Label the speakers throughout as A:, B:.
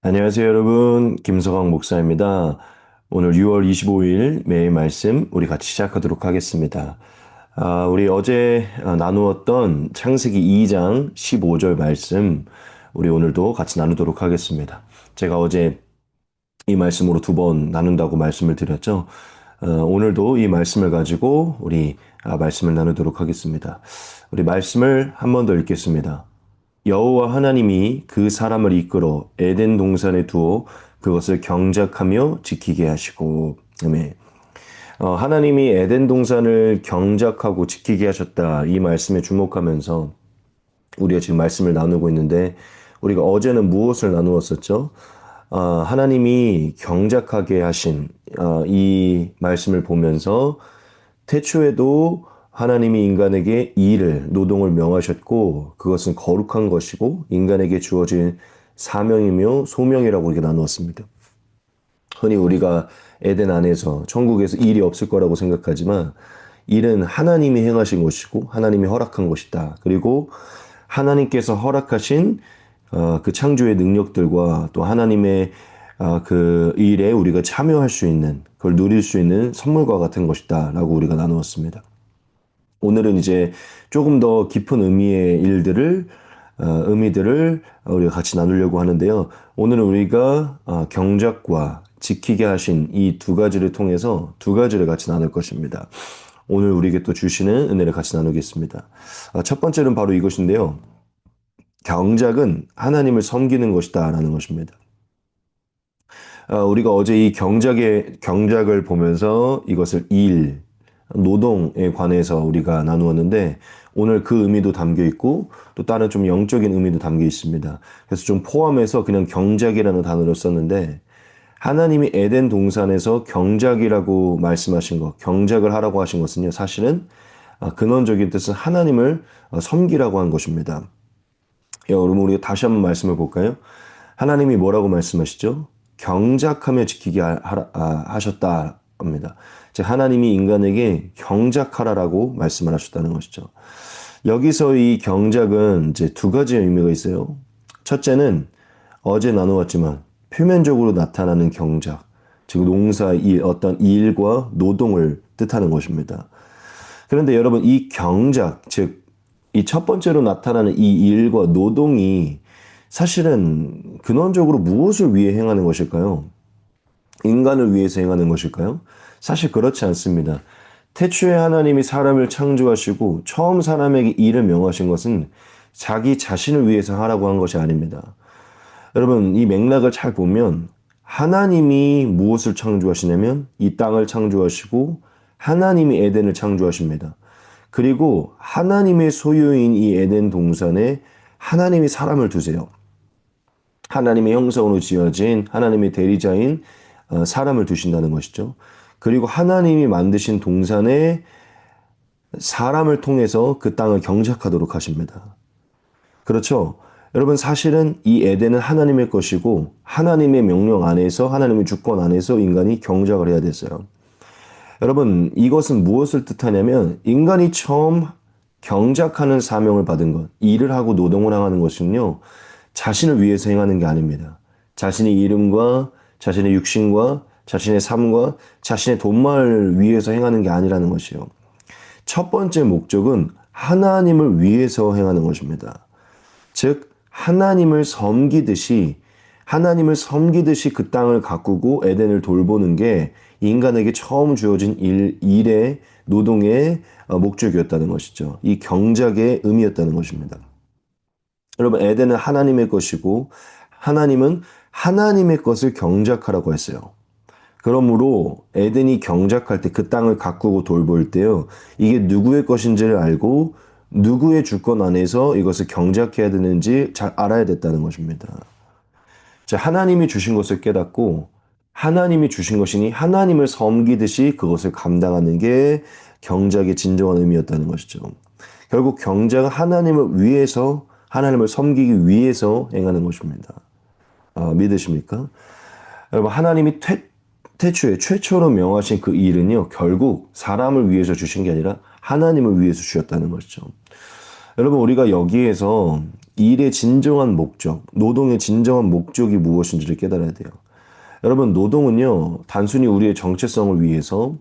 A: 안녕하세요, 여러분. 김서광 목사입니다. 오늘 6월 25일 매일 말씀 우리 같이 시작하도록 하겠습니다. 우리 어제 나누었던 창세기 2장 15절 말씀 우리 오늘도 같이 나누도록 하겠습니다. 제가 어제 이 말씀으로 두 번 나눈다고 말씀을 드렸죠. 오늘도 이 말씀을 가지고 우리 말씀을 나누도록 하겠습니다. 우리 말씀을 한 번 더 읽겠습니다. 여호와 하나님이 그 사람을 이끌어 에덴 동산에 두어 그것을 경작하며 지키게 하시고. 아멘. 하나님이 에덴 동산을 경작하고 지키게 하셨다. 이 말씀에 주목하면서 우리가 지금 말씀을 나누고 있는데, 우리가 어제는 무엇을 나누었었죠? 하나님이 경작하게 하신 이 말씀을 보면서 태초에도 하나님이 인간에게 일을, 노동을 명하셨고 그것은 거룩한 것이고 인간에게 주어진 사명이며 소명이라고 이렇게 나누었습니다. 흔히 우리가 에덴 안에서 천국에서 일이 없을 거라고 생각하지만 일은 하나님이 행하신 것이고 하나님이 허락한 것이다. 그리고 하나님께서 허락하신 그 창조의 능력들과 또 하나님의 그 일에 우리가 참여할 수 있는, 그걸 누릴 수 있는 선물과 같은 것이다 라고 우리가 나누었습니다. 오늘은 이제 조금 더 깊은 의미의 의미들을 우리가 같이 나누려고 하는데요. 오늘은 우리가 경작과 지키게 하신 이 두 가지를 통해서 두 가지를 같이 나눌 것입니다. 오늘 우리에게 또 주시는 은혜를 같이 나누겠습니다. 첫 번째는 바로 이것인데요. 경작은 하나님을 섬기는 것이다 라는 것입니다. 우리가 어제 이 경작을 보면서 이것을 노동에 관해서 우리가 나누었는데, 오늘 그 의미도 담겨 있고 또 다른 좀 영적인 의미도 담겨 있습니다. 그래서 좀 포함해서 그냥 경작이라는 단어를 썼는데, 하나님이 에덴 동산에서 경작이라고 말씀하신 것, 경작을 하라고 하신 것은요, 사실은 근원적인 뜻은 하나님을 섬기라고 한 것입니다. 여러분, 우리가 다시 한번 말씀을 볼까요? 하나님이 뭐라고 말씀하시죠? 경작하며 지키게 하셨다 합니다. 즉 하나님이 인간에게 경작하라라고 말씀을 하셨다는 것이죠. 여기서 이 경작은 이제 두 가지 의미가 있어요. 첫째는 어제 나누었지만 표면적으로 나타나는 경작, 즉 농사 일, 어떤 일과 노동을 뜻하는 것입니다. 그런데 여러분, 이 경작, 즉 이 첫 번째로 나타나는 이 일과 노동이 사실은 근원적으로 무엇을 위해 행하는 것일까요? 인간을 위해서 행하는 것일까요? 사실 그렇지 않습니다. 태초에 하나님이 사람을 창조하시고 처음 사람에게 일을 명하신 것은 자기 자신을 위해서 하라고 한 것이 아닙니다. 여러분, 이 맥락을 잘 보면 하나님이 무엇을 창조하시냐면 이 땅을 창조하시고 하나님이 에덴을 창조하십니다. 그리고 하나님의 소유인 이 에덴 동산에 하나님이 사람을 두세요. 하나님의 형상으로 지어진 하나님의 대리자인 사람을 두신다는 것이죠. 그리고 하나님이 만드신 동산에 사람을 통해서 그 땅을 경작하도록 하십니다. 그렇죠? 여러분, 사실은 이 에덴은 하나님의 것이고 하나님의 명령 안에서, 하나님의 주권 안에서 인간이 경작을 해야 됐어요. 여러분, 이것은 무엇을 뜻하냐면 인간이 처음 경작하는 사명을 받은 것, 일을 하고 노동을 하는 것은요, 자신을 위해서 행하는 게 아닙니다. 자신의 이름과 자신의 육신과 자신의 삶과 자신의 돈만을 위해서 행하는 게 아니라는 것이요. 첫 번째 목적은 하나님을 위해서 행하는 것입니다. 즉 하나님을 섬기듯이 그 땅을 가꾸고 에덴을 돌보는 게 인간에게 처음 주어진 일의 노동의 목적이었다는 것이죠. 이 경작의 의미였다는 것입니다. 여러분, 에덴은 하나님의 것이고 하나님은 하나님의 것을 경작하라고 했어요. 그러므로 에덴이 경작할 때, 그 땅을 가꾸고 돌볼 때요, 이게 누구의 것인지를 알고 누구의 주권 안에서 이것을 경작해야 되는지 잘 알아야 됐다는 것입니다. 자, 하나님이 주신 것을 깨닫고 하나님이 주신 것이니 하나님을 섬기듯이 그것을 감당하는 게 경작의 진정한 의미였다는 것이죠. 결국 경작은 하나님을 위해서, 하나님을 섬기기 위해서 행하는 것입니다. 믿으십니까? 여러분, 하나님이 태초에 최초로 명하신 그 일은요, 결국 사람을 위해서 주신 게 아니라 하나님을 위해서 주셨다는 것이죠. 여러분, 우리가 여기에서 일의 진정한 목적, 노동의 진정한 목적이 무엇인지를 깨달아야 돼요. 여러분, 노동은요, 단순히 우리의 정체성을 위해서,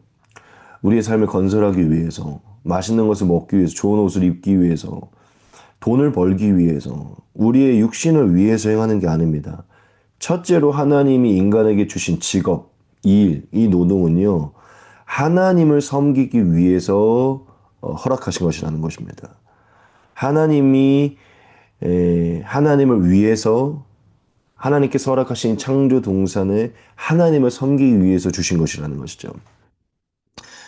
A: 우리의 삶을 건설하기 위해서, 맛있는 것을 먹기 위해서, 좋은 옷을 입기 위해서, 돈을 벌기 위해서, 우리의 육신을 위해서 행하는 게 아닙니다. 첫째로 하나님이 인간에게 주신 직업, 일, 이 노동은요, 하나님을 섬기기 위해서 허락하신 것이라는 것입니다. 하나님이 하나님을 위해서 하나님께서 허락하신 창조 동산을 하나님을 섬기기 위해서 주신 것이라는 것이죠.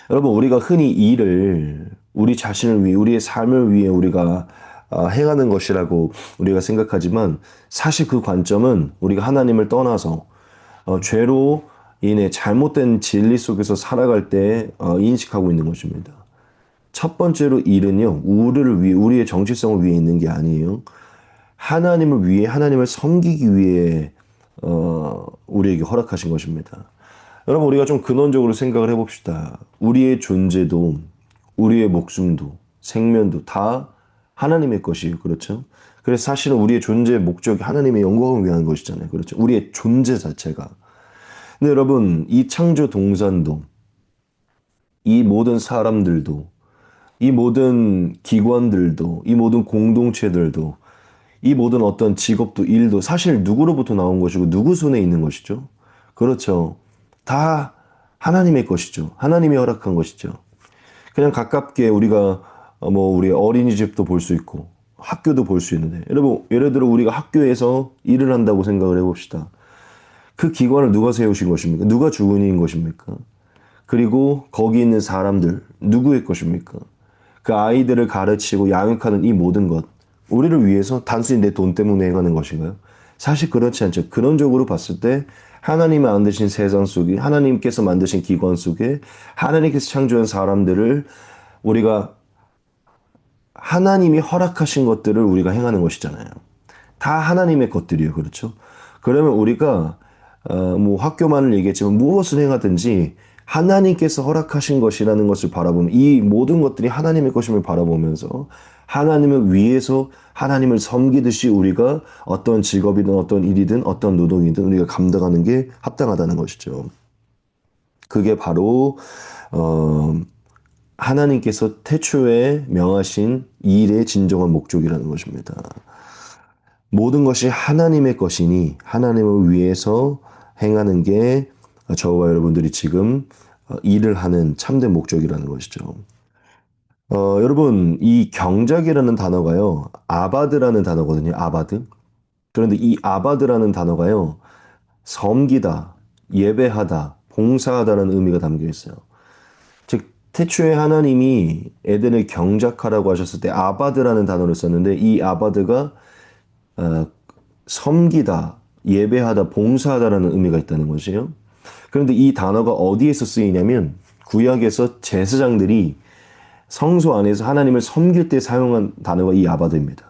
A: 여러분, 우리가 흔히 일을 우리 자신을 위해, 우리의 삶을 위해 우리가 행하는 것이라고 우리가 생각하지만 사실 그 관점은 우리가 하나님을 떠나서 죄로 인해 잘못된 진리 속에서 살아갈 때 인식하고 있는 것입니다. 첫 번째로 일은요, 우리를 위해, 우리의 정체성을 위해 있는 게 아니에요. 하나님을 위해, 하나님을 섬기기 위해 우리에게 허락하신 것입니다. 여러분, 우리가 좀 근원적으로 생각을 해봅시다. 우리의 존재도, 우리의 목숨도, 생명도 다 하나님의 것이에요. 그렇죠? 그래서 사실은 우리의 존재의 목적이 하나님의 영광을 위한 것이잖아요. 그렇죠? 우리의 존재 자체가. 근데 여러분, 이 창조 동산도, 이 모든 사람들도, 이 모든 기관들도, 이 모든 공동체들도, 이 모든 어떤 직업도 일도 사실 누구로부터 나온 것이고 누구 손에 있는 것이죠? 그렇죠. 다 하나님의 것이죠. 하나님이 허락한 것이죠. 그냥 가깝게 우리가 뭐 우리 어린이집도 볼 수 있고 학교도 볼 수 있는데 여러분 예를 들어 우리가 학교에서 일을 한다고 생각을 해봅시다. 그 기관을 누가 세우신 것입니까? 누가 주인인 것입니까? 그리고 거기 있는 사람들 누구의 것입니까? 그 아이들을 가르치고 양육하는 이 모든 것 우리를 위해서 단순히 내 돈 때문에 해가는 것인가요? 사실 그렇지 않죠. 근원적으로 봤을 때 하나님이 만드신 세상 속에 하나님께서 만드신 기관 속에 하나님께서 창조한 사람들을 우리가 하나님이 허락하신 것들을 우리가 행하는 것이잖아요. 다 하나님의 것들이에요. 그렇죠? 그러면 우리가 뭐 학교만을 얘기했지만 무엇을 행하든지 하나님께서 허락하신 것이라는 것을 바라보면 이 모든 것들이 하나님의 것임을 바라보면서 하나님을 위해서 하나님을 섬기듯이 우리가 어떤 직업이든 어떤 일이든 어떤 노동이든 우리가 감당하는 게 합당하다는 것이죠. 그게 바로 하나님께서 태초에 명하신 일의 진정한 목적이라는 것입니다. 모든 것이 하나님의 것이니 하나님을 위해서 행하는 게 저와 여러분들이 지금 일을 하는 참된 목적이라는 것이죠. 여러분, 이 경작이라는 단어가요, 아바드라는 단어거든요, 아바드. 그런데 이 아바드라는 단어가요, 섬기다, 예배하다, 봉사하다라는 의미가 담겨 있어요. 즉, 태초에 하나님이 에덴을 경작하라고 하셨을 때 아바드라는 단어를 썼는데 이 아바드가 섬기다, 예배하다, 봉사하다라는 의미가 있다는 것이에요. 그런데 이 단어가 어디에서 쓰이냐면 구약에서 제사장들이 성소 안에서 하나님을 섬길 때 사용한 단어가 이 아바드입니다.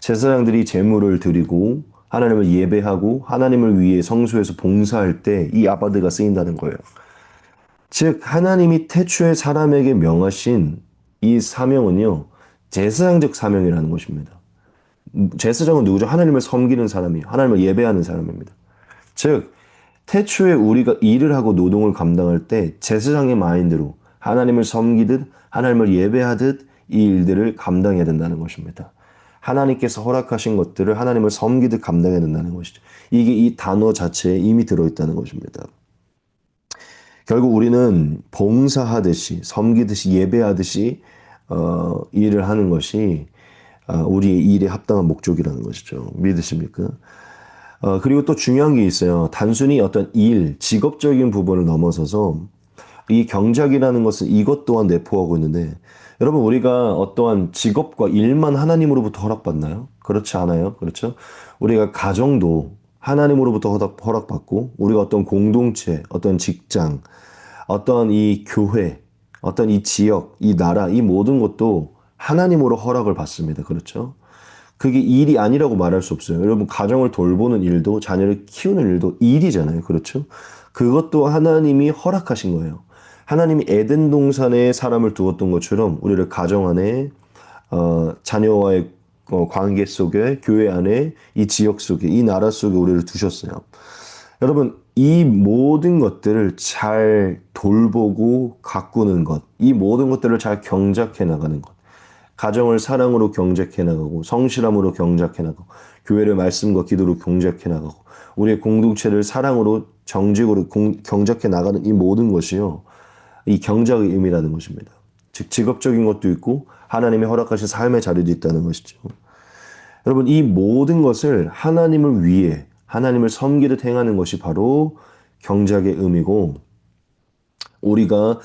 A: 제사장들이 제물을 드리고 하나님을 예배하고 하나님을 위해 성소에서 봉사할 때 이 아바드가 쓰인다는 거예요. 즉 하나님이 태초에 사람에게 명하신 이 사명은요. 제사장적 사명이라는 것입니다. 제사장은 누구죠? 하나님을 섬기는 사람이에요. 하나님을 예배하는 사람입니다. 즉 태초에 우리가 일을 하고 노동을 감당할 때 제사장의 마인드로 하나님을 섬기듯 하나님을 예배하듯 이 일들을 감당해야 된다는 것입니다. 하나님께서 허락하신 것들을 하나님을 섬기듯 감당해야 된다는 것이죠. 이게 이 단어 자체에 이미 들어있다는 것입니다. 결국 우리는 봉사하듯이 섬기듯이 예배하듯이 일을 하는 것이 우리의 일에 합당한 목적이라는 것이죠. 믿으십니까? 그리고 또 중요한 게 있어요. 단순히 어떤 일, 직업적인 부분을 넘어서서 이 경작이라는 것은 이것 또한 내포하고 있는데 여러분 우리가 어떠한 직업과 일만 하나님으로부터 허락받나요? 그렇지 않아요. 그렇죠? 우리가 가정도 하나님으로부터 허락받고 우리가 어떤 공동체, 어떤 직장, 어떤 이 교회, 어떤 이 지역, 이 나라, 이 모든 것도 하나님으로 허락을 받습니다. 그렇죠? 그게 일이 아니라고 말할 수 없어요. 여러분, 가정을 돌보는 일도, 자녀를 키우는 일도 일이잖아요. 그렇죠? 그것도 하나님이 허락하신 거예요. 하나님이 에덴 동산에 사람을 두었던 것처럼 우리를 가정 안에, 자녀와의 관계 속에, 교회 안에, 이 지역 속에, 이 나라 속에 우리를 두셨어요. 여러분, 이 모든 것들을 잘 돌보고 가꾸는 것, 이 모든 것들을 잘 경작해 나가는 것, 가정을 사랑으로 경작해 나가고, 성실함으로 경작해 나가고, 교회를 말씀과 기도로 경작해 나가고, 우리의 공동체를 사랑으로 정직으로 경작해 나가는 이 모든 것이요, 이 경작의 의미라는 것입니다. 즉, 직업적인 것도 있고, 하나님이 허락하신 삶의 자리도 있다는 것이죠. 여러분, 이 모든 것을 하나님을 위해, 하나님을 섬기듯 행하는 것이 바로 경작의 의미고, 우리가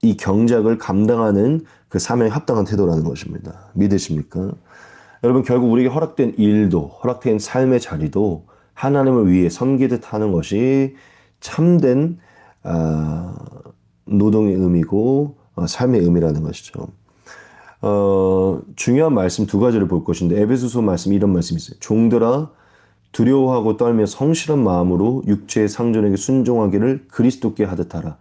A: 이 경작을 감당하는 그 사명에 합당한 태도라는 것입니다. 믿으십니까? 여러분, 결국 우리에게 허락된 일도, 허락된 삶의 자리도 하나님을 위해 섬기듯 하는 것이 참된 아, 노동의 의미고 삶의 의미라는 것이죠. 중요한 말씀 두 가지를 볼 것인데, 에베소서 말씀 이런 말씀이 있어요. 종들아, 두려워하고 떨며 성실한 마음으로 육체의 상전에게 순종하기를 그리스도께 하듯 하라.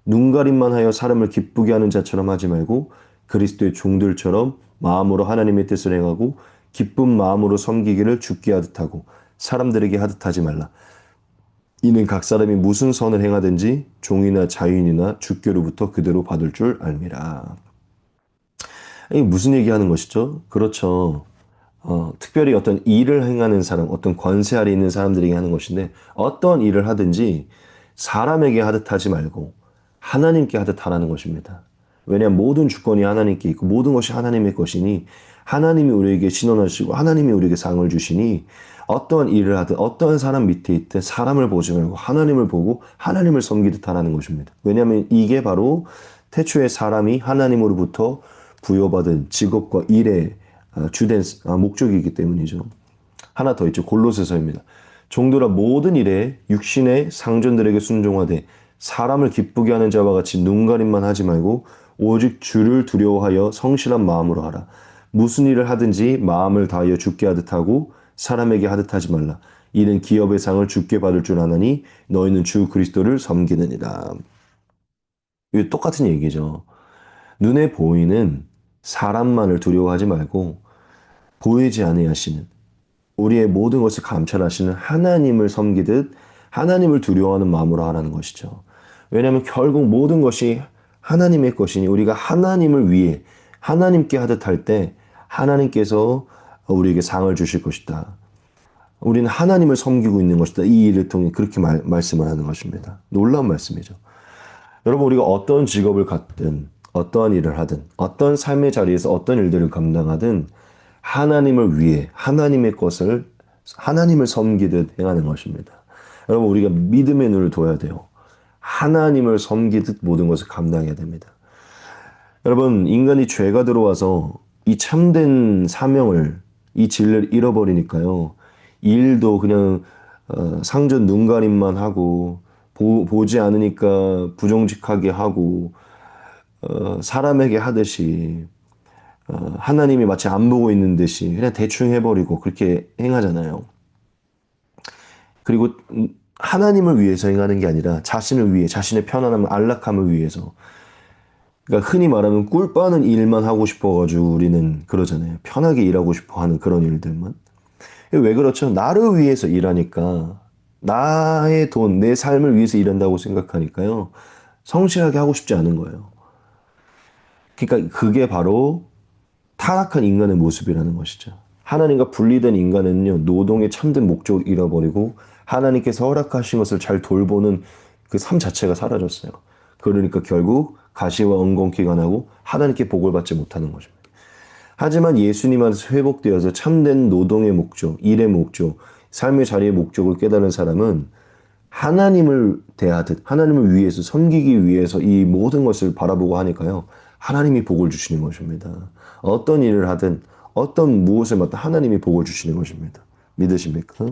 A: 눈가림만 하여 사람을 기쁘게 하는 자처럼 하지 말고 그리스도의 종들처럼 마음으로 하나님의 뜻을 행하고 기쁜 마음으로 섬기기를 주께 하듯 하고 사람들에게 하듯 하지 말라. 이는 각 사람이 무슨 선을 행하든지 종이나 자유인이나 주께로부터 그대로 받을 줄 알미라. 이게 무슨 얘기하는 것이죠? 그렇죠. 특별히 어떤 일을 행하는 사람, 어떤 권세 아래 있는 사람들에게 하는 것인데, 어떤 일을 하든지 사람에게 하듯 하지 말고 하나님께 하듯 하라는 것입니다. 왜냐하면 모든 주권이 하나님께 있고 모든 것이 하나님의 것이니, 하나님이 우리에게 신원하시고 하나님이 우리에게 상을 주시니, 어떠한 일을 하든 어떠한 사람 밑에 있든 사람을 보지 말고 하나님을 보고 하나님을 섬기듯 하라는 것입니다. 왜냐하면 이게 바로 태초에 사람이 하나님으로부터 부여받은 직업과 일의 주된 목적이기 때문이죠. 하나 더 있죠. 골로새서입니다. 종들아 모든 일에 육신의 상전들에게 순종하되 사람을 기쁘게 하는 자와 같이 눈가림만 하지 말고 오직 주를 두려워하여 성실한 마음으로 하라. 무슨 일을 하든지 마음을 다하여 주께 하듯 하고 사람에게 하듯 하지 말라. 이는 기업의 상을 주께 받을 줄 아나니 너희는 주 그리스도를 섬기느니라. 이게 똑같은 얘기죠. 눈에 보이는 사람만을 두려워하지 말고 보이지 아니하시는 우리의 모든 것을 감찰하시는 하나님을 섬기듯 하나님을 두려워하는 마음으로 하라는 것이죠. 왜냐하면 결국 모든 것이 하나님의 것이니 우리가 하나님을 위해 하나님께 하듯 할 때 하나님께서 우리에게 상을 주실 것이다. 우리는 하나님을 섬기고 있는 것이다. 이 일을 통해 그렇게 말씀을 하는 것입니다. 놀라운 말씀이죠. 여러분, 우리가 어떤 직업을 갖든 어떠한 일을 하든 어떤 삶의 자리에서 어떤 일들을 감당하든 하나님을 위해 하나님의 것을 하나님을 섬기듯 행하는 것입니다. 여러분, 우리가 믿음의 눈을 둬야 돼요. 하나님을 섬기듯 모든 것을 감당해야 됩니다. 여러분, 인간이 죄가 들어와서 이 참된 사명을 이 진리를 잃어버리니까요. 일도 그냥 상전 눈가림만 하고 보지 않으니까 부정직하게 하고 사람에게 하듯이 하나님이 마치 안 보고 있는 듯이 그냥 대충 해버리고 그렇게 행하잖아요. 그리고 하나님을 위해서 행하는 게 아니라 자신을 위해, 자신의 편안함, 안락함을 위해서. 그러니까 흔히 말하면 꿀 빠는 일만 하고 싶어가지고 우리는 그러잖아요. 편하게 일하고 싶어 하는 그런 일들만. 왜 그렇죠? 나를 위해서 일하니까, 나의 돈, 내 삶을 위해서 일한다고 생각하니까요. 성실하게 하고 싶지 않은 거예요. 그러니까 그게 바로 타락한 인간의 모습이라는 것이죠. 하나님과 분리된 인간은요, 노동의 참된 목적을 잃어버리고 하나님께서 허락하신 것을 잘 돌보는 그 삶 자체가 사라졌어요. 그러니까 결국 가시와 은공키가 나고 하나님께 복을 받지 못하는 것입니다. 하지만 예수님 안에서 회복되어서 참된 노동의 목적, 일의 목적, 삶의 자리의 목적을 깨달은 사람은 하나님을 대하듯 하나님을 위해서 섬기기 위해서 이 모든 것을 바라보고 하니까요. 하나님이 복을 주시는 것입니다. 어떤 일을 하든 어떤 무엇을 맡든 하나님이 복을 주시는 것입니다. 믿으십니까?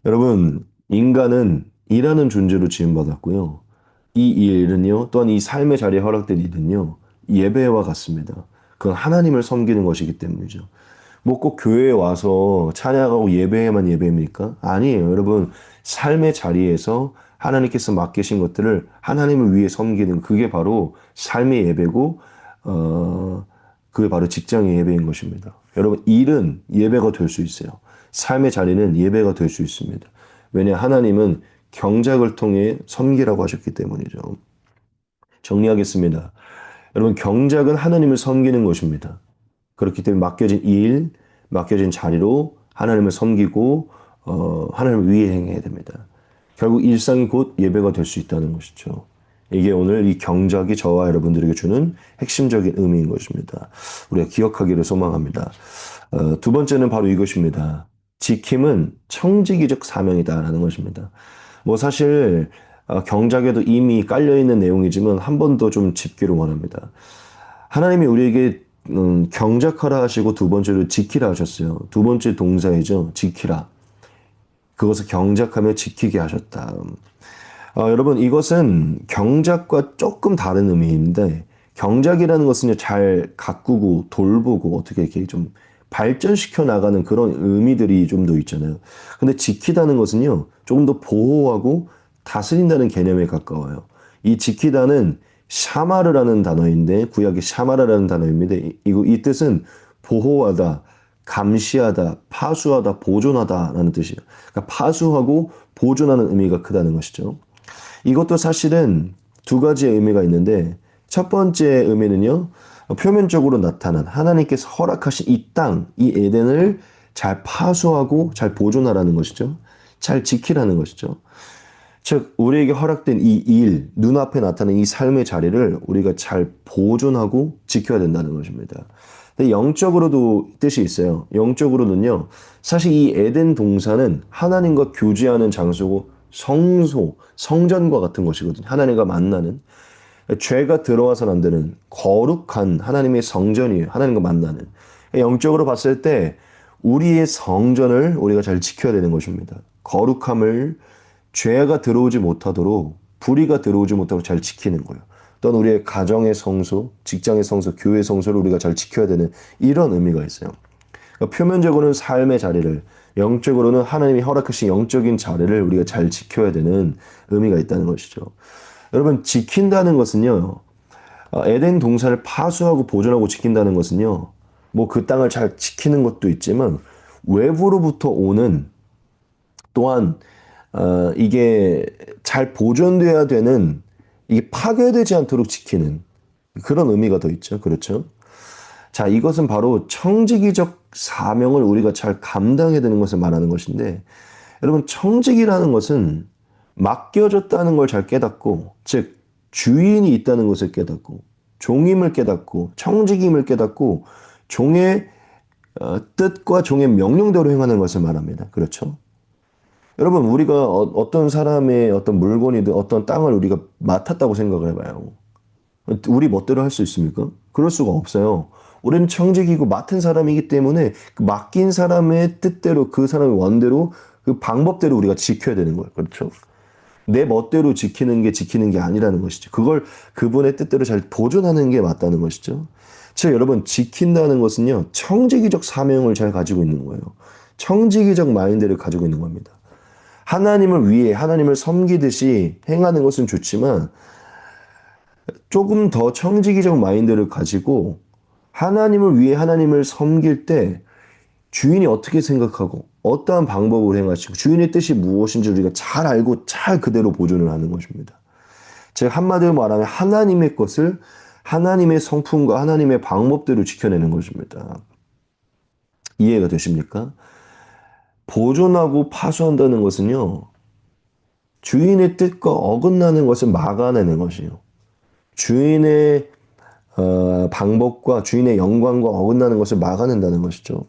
A: 여러분, 인간은 일하는 존재로 지음받았고요. 이 일은요, 또한 이 삶의 자리에 허락된 일은요, 예배와 같습니다. 그건 하나님을 섬기는 것이기 때문이죠. 뭐 꼭 교회에 와서 찬양하고 예배에만 예배입니까? 아니에요. 여러분, 삶의 자리에서 하나님께서 맡기신 것들을 하나님을 위해 섬기는 그게 바로 삶의 예배고, 그게 바로 직장의 예배인 것입니다. 여러분, 일은 예배가 될 수 있어요. 삶의 자리는 예배가 될 수 있습니다. 왜냐, 하나님은 경작을 통해 섬기라고 하셨기 때문이죠. 정리하겠습니다. 여러분, 경작은 하나님을 섬기는 것입니다. 그렇기 때문에 맡겨진 일, 맡겨진 자리로 하나님을 섬기고 하나님을 위해 행해야 됩니다. 결국 일상이 곧 예배가 될 수 있다는 것이죠. 이게 오늘 이 경작이 저와 여러분들에게 주는 핵심적인 의미인 것입니다. 우리가 기억하기를 소망합니다. 두 번째는 바로 이것입니다. 지킴은 청지기적 사명이다라는 것입니다. 뭐 사실 경작에도 이미 깔려있는 내용이지만 한 번 더 좀 짚기를 원합니다. 하나님이 우리에게 경작하라 하시고 두 번째로 지키라 하셨어요. 두 번째 동사이죠. 지키라. 그것을 경작하며 지키게 하셨다. 여러분, 이것은 경작과 조금 다른 의미인데, 경작이라는 것은 잘 가꾸고 돌보고 어떻게 이렇게 좀 발전시켜 나가는 그런 의미들이 좀 더 있잖아요. 근데 지키다는 것은요, 조금 더 보호하고 다스린다는 개념에 가까워요. 이 지키다는 샤마르라는 단어인데, 구약의 샤마르라는 단어입니다. 이 뜻은 보호하다, 감시하다, 파수하다, 보존하다라는 뜻이에요. 그러니까 파수하고 보존하는 의미가 크다는 것이죠. 이것도 사실은 두 가지의 의미가 있는데 첫 번째 의미는요. 표면적으로 나타난 하나님께서 허락하신 이 땅, 이 에덴을 잘 파수하고 잘 보존하라는 것이죠. 잘 지키라는 것이죠. 즉 우리에게 허락된 이 일, 눈앞에 나타나는 이 삶의 자리를 우리가 잘 보존하고 지켜야 된다는 것입니다. 근데 영적으로도 뜻이 있어요. 영적으로는요. 사실 이 에덴 동산은 하나님과 교제하는 장소고 성소, 성전과 같은 것이거든요. 하나님과 만나는. 죄가 들어와서는 안 되는 거룩한 하나님의 성전이에요. 하나님과 만나는. 영적으로 봤을 때 우리의 성전을 우리가 잘 지켜야 되는 것입니다. 거룩함을 죄가 들어오지 못하도록 불의가 들어오지 못하도록 잘 지키는 거예요. 또는 우리의 가정의 성소, 직장의 성소, 교회 성소를 우리가 잘 지켜야 되는 이런 의미가 있어요. 그러니까 표면적으로는 삶의 자리를, 영적으로는 하나님이 허락하신 영적인 자리를 우리가 잘 지켜야 되는 의미가 있다는 것이죠. 여러분, 지킨다는 것은요, 에덴 동산을 파수하고 보존하고 지킨다는 것은요, 뭐 그 땅을 잘 지키는 것도 있지만 외부로부터 오는 또한 이게 잘 보존돼야 되는 이게 파괴되지 않도록 지키는 그런 의미가 더 있죠. 그렇죠? 자, 이것은 바로 청지기적 사명을 우리가 잘 감당해야 되는 것을 말하는 것인데, 여러분, 청지기라는 것은 맡겨졌다는 걸 잘 깨닫고, 즉, 주인이 있다는 것을 깨닫고, 종임을 깨닫고, 청지기임을 깨닫고, 종의 뜻과 종의 명령대로 행하는 것을 말합니다. 그렇죠? 여러분, 우리가 어떤 사람의 어떤 물건이든 어떤 땅을 우리가 맡았다고 생각을 해봐요. 우리 멋대로 할 수 있습니까? 그럴 수가 없어요. 우리는 청직이고 맡은 사람이기 때문에 그 맡긴 사람의 뜻대로 그 사람의 원대로 그 방법대로 우리가 지켜야 되는 거예요. 그렇죠? 내 멋대로 지키는 게 아니라는 것이죠. 그걸 그분의 뜻대로 잘 보존하는 게 맞다는 것이죠. 즉 여러분 지킨다는 것은요. 청지기적 사명을 잘 가지고 있는 거예요. 청지기적 마인드를 가지고 있는 겁니다. 하나님을 위해 하나님을 섬기듯이 행하는 것은 좋지만 조금 더 청지기적 마인드를 가지고 하나님을 위해 하나님을 섬길 때 주인이 어떻게 생각하고 어떠한 방법으로 행하시고 주인의 뜻이 무엇인지 우리가 잘 알고 잘 그대로 보존을 하는 것입니다. 즉 한마디로 말하면 하나님의 것을 하나님의 성품과 하나님의 방법대로 지켜내는 것입니다. 이해가 되십니까? 보존하고 파수한다는 것은요. 주인의 뜻과 어긋나는 것을 막아내는 것이요. 주인의 방법과 주인의 영광과 어긋나는 것을 막아낸다는 것이죠.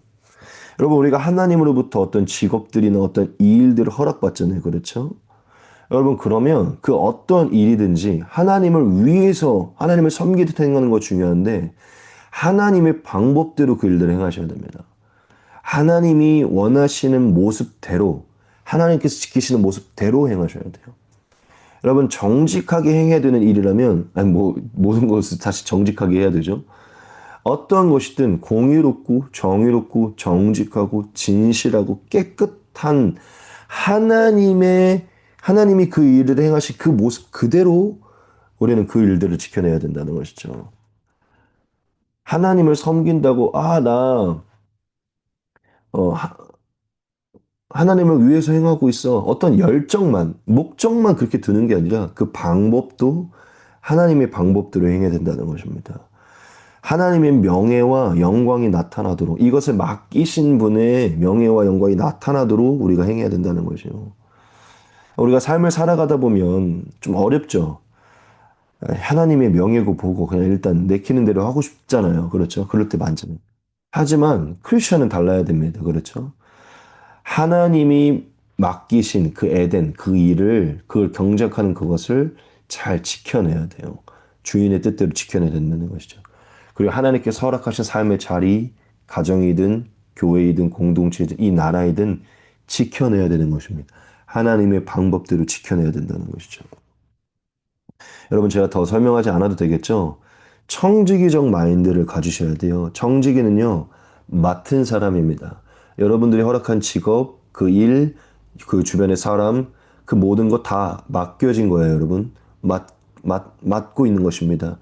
A: 여러분 우리가 하나님으로부터 어떤 직업들이나 어떤 일들을 허락받잖아요. 그렇죠? 여러분 그러면 그 어떤 일이든지 하나님을 위해서 하나님을 섬기듯 행하는 거 중요한데 하나님의 방법대로 그 일들을 행하셔야 됩니다. 하나님이 원하시는 모습대로 하나님께서 지키시는 모습대로 행하셔야 돼요. 여러분 정직하게 행해야 되는 일이라면 아니 뭐 모든 것을 다시 정직하게 해야 되죠. 어떤 것이든 공의롭고 정의롭고 정직하고 진실하고 깨끗한 하나님이 그 일을 행하신 그 모습 그대로 우리는 그 일들을 지켜내야 된다는 것이죠. 하나님을 섬긴다고, 어, 하나님을 위해서 행하고 있어. 어떤 열정만, 목적만 그렇게 드는 게 아니라 그 방법도 하나님의 방법대로 행해야 된다는 것입니다. 하나님의 명예와 영광이 나타나도록 이것을 맡기신 분의 명예와 영광이 나타나도록 우리가 행해야 된다는 것이요. 우리가 삶을 살아가다 보면 좀 어렵죠. 하나님의 명예고 보고 그냥 일단 내키는 대로 하고 싶잖아요. 그렇죠? 그럴 때 많잖아요. 하지만 크리스천은 달라야 됩니다. 그렇죠? 하나님이 맡기신 그 에덴, 그 일을, 그걸 경작하는 그것을 잘 지켜내야 돼요. 주인의 뜻대로 지켜내야 된다는 것이죠. 그리고 하나님께서 허락하신 삶의 자리, 가정이든 교회이든 공동체이든 이 나라이든 지켜내야 되는 것입니다. 하나님의 방법대로 지켜내야 된다는 것이죠. 여러분 제가 더 설명하지 않아도 되겠죠? 청지기적 마인드를 가지셔야 돼요. 청지기는요, 맡은 사람입니다. 여러분들이 허락한 직업, 그 일, 그 주변의 사람, 그 모든 것 다 맡겨진 거예요, 여러분. 맡고 있는 것입니다.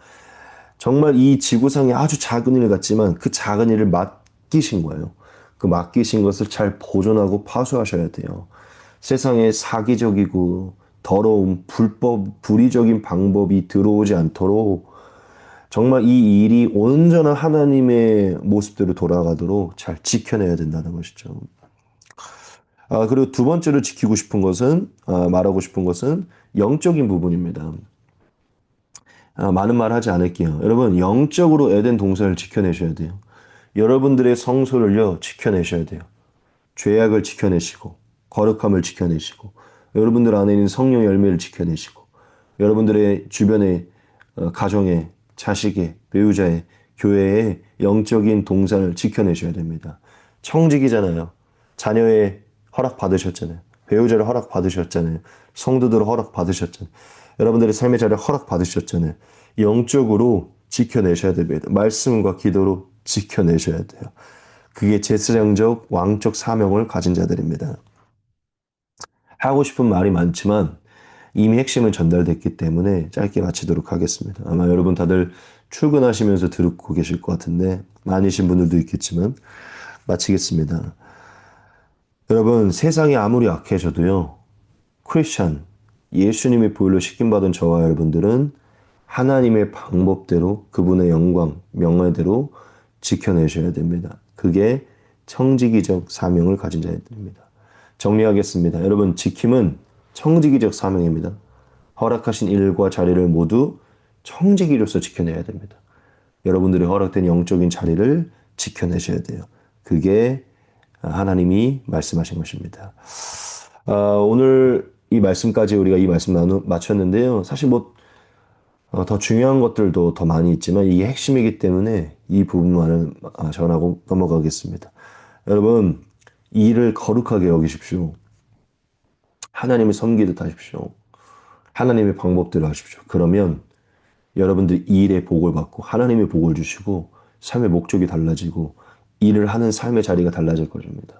A: 정말 이 지구상에 아주 작은 일 같지만 그 작은 일을 맡기신 거예요. 그 맡기신 것을 잘 보존하고 파수하셔야 돼요. 세상에 사기적이고 더러운 불의적인 방법이 들어오지 않도록 정말 이 일이 온전한 하나님의 모습대로 돌아가도록 잘 지켜내야 된다는 것이죠. 그리고 두 번째로 지키고 싶은 것은, 말하고 싶은 것은 영적인 부분입니다. 많은 말 하지 않을게요. 여러분, 영적으로 에덴 동산을 지켜내셔야 돼요. 여러분들의 성소를요, 지켜내셔야 돼요. 죄악을 지켜내시고, 거룩함을 지켜내시고, 여러분들 안에 있는 성령 열매를 지켜내시고, 여러분들의 주변의 가정의, 자식의, 배우자의, 교회의 영적인 동산을 지켜내셔야 됩니다. 청직이잖아요. 자녀의 허락 받으셨잖아요. 배우자를 허락 받으셨잖아요. 성도들을 허락 받으셨잖아요. 여러분들의 삶의 자리를 허락 받으셨잖아요. 영적으로 지켜내셔야 됩니다. 말씀과 기도로 지켜내셔야 돼요. 그게 제사장적 왕적 사명을 가진 자들입니다. 하고 싶은 말이 많지만 이미 핵심은 전달됐기 때문에 짧게 마치도록 하겠습니다. 아마 여러분 다들 출근하시면서 듣고 계실 것 같은데 아니신 분들도 있겠지만 마치겠습니다. 여러분 세상이 아무리 악해져도요. 크리스천, 예수님의 보혈로 씻김받은 저와 여러분들은 하나님의 방법대로 그분의 영광, 명예대로 지켜내셔야 됩니다. 그게 청지기적 사명을 가진 자들입니다. 정리하겠습니다. 여러분, 지킴은 청지기적 사명입니다. 허락하신 일과 자리를 모두 청지기로서 지켜내야 됩니다. 여러분들이 허락된 영적인 자리를 지켜내셔야 돼요. 그게 하나님이 말씀하신 것입니다. 오늘 이 말씀까지 우리가 이 말씀 마쳤는데요. 사실 더 중요한 것들도 더 많이 있지만 이게 핵심이기 때문에 이 부분만은 전하고 넘어가겠습니다. 여러분, 이 일을 거룩하게 여기십시오. 하나님을 섬기듯 하십시오. 하나님의 방법대로 하십시오. 그러면 여러분들 이 일에 복을 받고 하나님의 복을 주시고 삶의 목적이 달라지고 일을 하는 삶의 자리가 달라질 것입니다.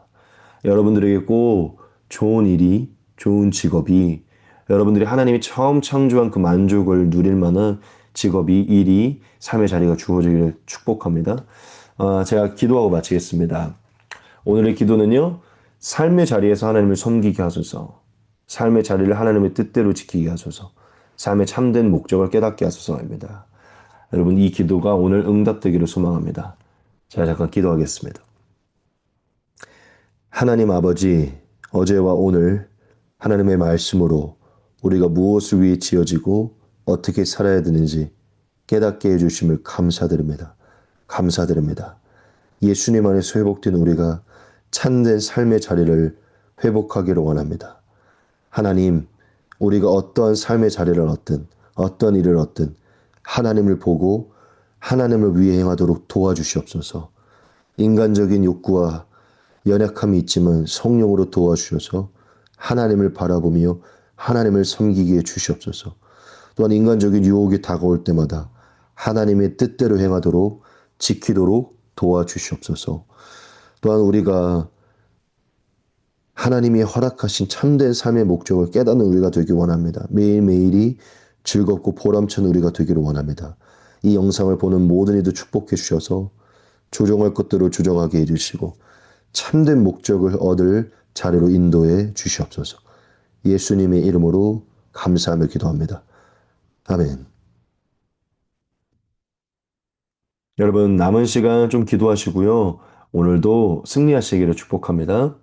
A: 여러분들에게 꼭 좋은 일이, 좋은 직업이, 여러분들이 하나님이 처음 창조한 그 만족을 누릴 만한 직업이, 일이, 삶의 자리가 주어지기를 축복합니다. 제가 기도하고 마치겠습니다. 오늘의 기도는요, 삶의 자리에서 하나님을 섬기게 하소서, 삶의 자리를 하나님의 뜻대로 지키게 하소서, 삶의 참된 목적을 깨닫게 하소서입니다. 여러분, 이 기도가 오늘 응답되기를 소망합니다. 제가 잠깐 기도하겠습니다. 하나님 아버지, 어제와 오늘 하나님의 말씀으로 우리가 무엇을 위해 지어지고 어떻게 살아야 되는지 깨닫게 해주심을 감사드립니다. 감사드립니다. 예수님 안에서 회복된 우리가 참된 삶의 자리를 회복하기를 원합니다. 하나님, 우리가 어떠한 삶의 자리를 얻든 어떤 일을 얻든 하나님을 보고 하나님을 위해 행하도록 도와주시옵소서. 인간적인 욕구와 연약함이 있지만 성령으로 도와주셔서 하나님을 바라보며 하나님을 섬기게 주시옵소서. 또한 인간적인 유혹이 다가올 때마다 하나님의 뜻대로 행하도록 지키도록 도와주시옵소서. 또한 우리가 하나님이 허락하신 참된 삶의 목적을 깨닫는 우리가 되기 원합니다. 매일매일이 즐겁고 보람찬 우리가 되기를 원합니다. 이 영상을 보는 모든 이도 축복해 주셔서 조정할 것대로 조정하게 해주시고 참된 목적을 얻을 자리로 인도해 주시옵소서. 예수님의 이름으로 감사하며 기도합니다. 아멘. 여러분 남은 시간 좀 기도하시고요. 오늘도 승리하시기를 축복합니다.